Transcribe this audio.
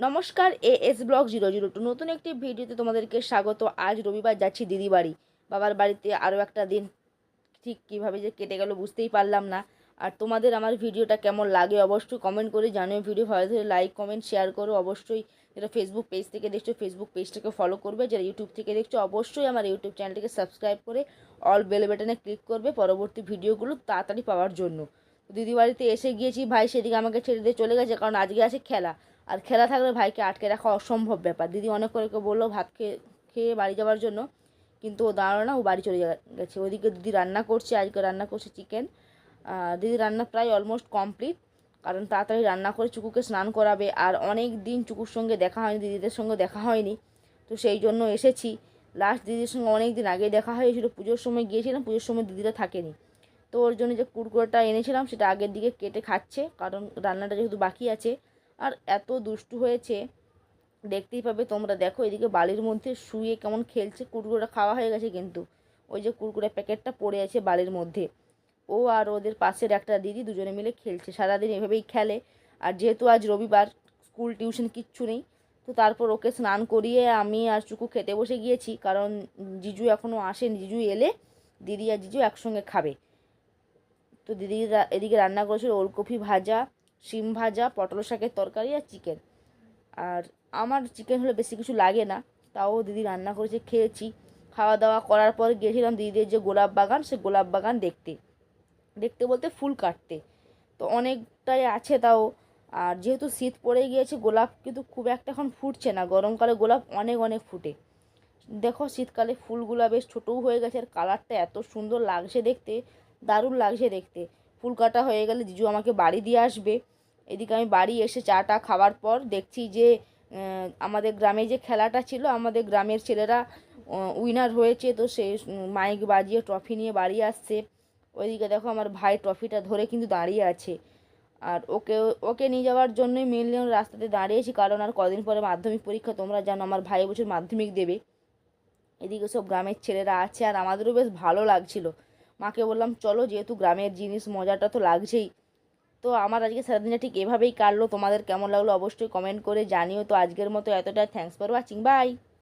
নমস্কার, as blog 002 নতুন একটি ভিডিওতে তোমাদেরকে স্বাগত। আজ রবিবার যাচ্ছি দিদি বাড়ি, বাবার বাড়িতে। আরও একটা দিন ঠিক কীভাবে যে কেটে গেল বুঝতেই পারলাম না। আর তোমাদের আমার ভিডিওটা কেমন লাগে অবশ্যই কমেন্ট করে জানিও। ভিডিও ভালো লাগলে লাইক কমেন্ট শেয়ার করো অবশ্যই। যারা ফেসবুক পেজ থেকে দেখছো ফেসবুক পেজটাকে ফলো করবে, যারা ইউটিউব থেকে দেখছো অবশ্যই আমার ইউটিউব চ্যানেলটিকে সাবস্ক্রাইব করে অল বেল বাটনে ক্লিক করবে পরবর্তী ভিডিওগুলো তাড়াতাড়ি পাওয়ার জন্য। দিদি বাড়িতে এসে গিয়েছি, ভাই সেদিকে আমাকে ছেড়ে দিয়ে চলে গেছে, কারণ আজকে আছে খেলা। আর খেলা থাকলে ভাইকে আটকে রাখা অসম্ভব ব্যাপার। দিদি অনেক করে বললো ভাত খেয়ে খেয়ে বাড়ি যাওয়ার জন্য, কিন্তু ও দাঁড়ালো না, ও বাড়ি চলে গেছে। ওইদিকে দিদি রান্না করছে, আজকে রান্না করছে চিকেন। দিদি রান্না প্রায় অলমোস্ট কমপ্লিট, কারণ তাড়াতাড়ি রান্না করে চুকুকে স্নান করাবে। আর অনেক দিন চুকুর সঙ্গে দেখা হয়নি, দিদিদের সঙ্গে দেখা হয়নি, তো সেই জন্য এসেছি। লাস্ট দিদির সঙ্গে অনেক দিন আগে দেখা হয়েছিল, পুজোর সময় গিয়েছিলাম, পুজোর সময় দিদিরা থাকেনি। তো ওর জন্য যে কুরকুরেটা এনেছিলাম সেটা আগের দিকে কেটে খাচ্ছে, কারণ রান্নাটা যেহেতু বাকি আছে। আর এত দুষ্টু হয়েছে, দেখতেই পাবে তোমরা। দেখো এদিকে বালির মধ্যে শুয়ে কেমন খেলছে। কুরকুরেটা খাওয়া হয়ে গেছে, কিন্তু ওই যে কুরকুরের প্যাকেটটা পড়ে আছে বালির মধ্যে। ও আর ওদের পাশের একটা দিদি দুজনে মিলে খেলছে, সারাদিন এভাবেই খেলে। আর যেহেতু আজ রবিবার, স্কুল টিউশন কিচ্ছু নেই, তো তারপর ওকে স্নান করিয়ে আমি আর চুকু খেতে বসে গিয়েছি, কারণ জিজু এখনও আসেনি। জিজু এলে দিদি আর জিজু একসঙ্গে খাবে। তো দিদি এদিকে রান্না করেছিল ওলকপি ভাজা, শিম ভাজা, পটল শাকের তরকারি আর চিকেন। আর আমার চিকেন হলে বেশি কিছু লাগে না, তাও দিদি রান্না করেছে, খেয়েছি। খাওয়া দাওয়া করার পর গিয়েছিলাম দিদিদের যে গোলাপ বাগান, সে গোলাপ বাগান দেখতে দেখতে বলতে ফুল কাটতে। তো অনেকটাই আছে তাও। আর যেহেতু শীত পড়ে গিয়েছে, গোলাপ কিন্তু খুব একটা এখন ফুটছে না। গরমকালে গোলাপ অনেক অনেক ফুটে। দেখো শীতকালে ফুলগুলো বেশ ছোটও হয়ে গেছে, আর কালারটা এত সুন্দর লাগছে দেখতে, দারুণ লাগছে দেখতে। ফুল কাটা হয়ে গেলে জিজু আমাকে বাড়ি দিয়ে আসবে। এদিকে আমি বাড়ি এসে চাটা খাওয়ার পর দেখছি যে আমাদের গ্রামে যে খেলাটা ছিল, আমাদের গ্রামের ছেলেরা উইনার হয়েছে, তো সে মাইক বাজিয়ে ট্রফি নিয়ে বাড়ি আসছে। ওইদিকে দেখো আমার ভাই ট্রফিটা ধরে কিন্তু দাঁড়িয়ে আছে। আর ওকে ওকে নিয়ে যাওয়ার জন্যই মেনলি রাস্তাতে দাঁড়িয়েছি, কারণ আর কদিন পরে মাধ্যমিক পরীক্ষা। তোমরা জানো আমার ভাই এবছর মাধ্যমিক দেবে। এদিকে সব গ্রামের ছেলেরা আছে, আর আমাদেরও বেশ ভালো লাগছিল। মাকে বললাম চলো, যেহেতু গ্রামের জিনিস মজাটা তো লাগছেই। তো আমার আজকে সারাদিনটা ঠিক এভাবেই কাটলো। তোমাদের কেমন লাগলো অবশ্যই কমেন্ট করে জানিও। তো আজকের মতো এতটা, থ্যাঙ্কস ফর ওয়াচিং, বাই।